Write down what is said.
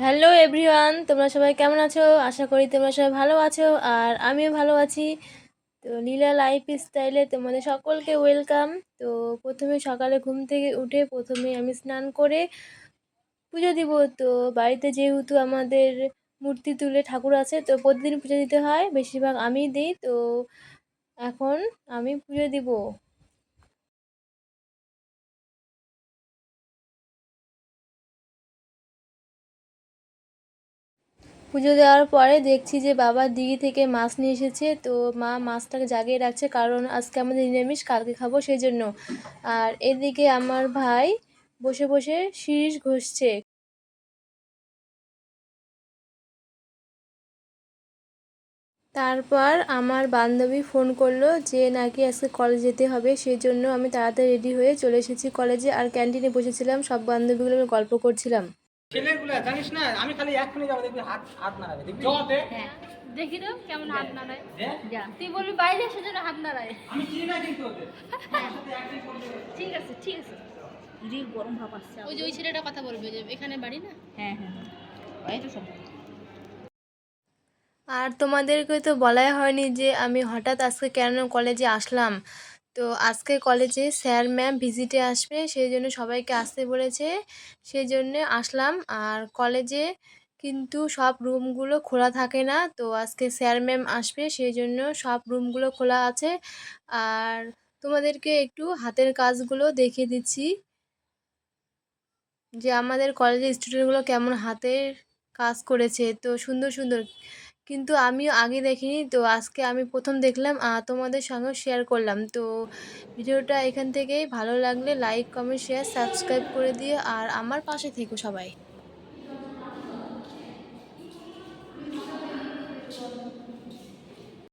Hello everyone, তোমরা সবাই কেমন আছো? আশা করি তোমরা সবাই ভালো আছো আর আমিও ভালো আছি। তো লীলা লাইফ স্টাইলে তোমাদের সকলকে ওয়েলকাম। তো প্রথমে সকালে ঘুম থেকে উঠে প্রথমে আমি স্নান করে পুজো দিব। তো বাড়িতে যেহেতু আমাদের মূর্তি তুলে ঠাকুর আছে, তো প্রতিদিন পুজো দিতে হয়, বেশিরভাগ আমিই দিই। তো এখন আমি পুজো দিব। পুজো দেওয়ার পরে দেখছি যে বাবা দিঘি থেকে মাছ নিয়ে এসেছে। তো মা মাছটাকে জাগিয়ে রাখছে, কারণ আজকে আমাদের নিরামিষ, কালকে খাবো সেই জন্য। আর এদিকে আমার ভাই বসে বসে শিরীষ ঘষছে। তারপর আমার বান্ধবী ফোন করলো যে নাকি আজকে কলেজ যেতে হবে, সেই জন্য আমি তাড়াতাড়ি রেডি হয়ে চলে এসেছি কলেজে। আর ক্যান্টিনে বসেছিলাম, সব বান্ধবীগুলো মিলে গল্প করছিলাম। ছেলেগুলা জানিস না, আমি খালি এক্ষুনি যাবো, দেখবি হাত হাত নাড়াবে, দেখবি জমাতে। হ্যাঁ, দেখি তো কেমন হাত নাড়ায়। যা তুই বলবি বাইরে সেজন্য হাত নাড়ায়। আমি চিনি না কিন্তু ওদের। হ্যাঁ, ঠিক আছে ঠিক আছে। ইরে গরম ভাব আসছে। ওই যে ওই ছেলেটা কথা বলবে যে এখানে বাড়ি না। হ্যাঁ হ্যাঁ হ্যাঁ, এই তো সব। আর তোমাদেরকে তো বলাই হয়নি যে আমি হঠাৎ আজকে কেন কলেজে আসলাম। তো আজকে কলেজে স্যার ম্যাম ভিজিটে আসবে, সেই জন্য সবাইকে আসতে বলেছে, সেই জন্য আসলাম। আর কলেজে কিন্তু সব রুমগুলো খোলা থাকে না, তো আজকে স্যার ম্যাম আসবে, সেই জন্য সব রুমগুলো খোলা আছে। আর তোমাদেরকে একটু হাতের কাজগুলো দেখিয়ে দিচ্ছি যে আমাদের কলেজের স্টুডেন্টগুলো কেমন হাতের কাজ করেছে, তো সুন্দর সুন্দর। কিন্তু আমিও আগে দেখিনি, তো আজকে আমি প্রথম দেখলাম, তোমাদের সঙ্গেও শেয়ার করলাম। তো ভিডিওটা এখান থেকেই, ভালো লাগলে লাইক কমেন্ট শেয়ার সাবস্ক্রাইব করে দিও আর আমার পাশে থেকো সবাই।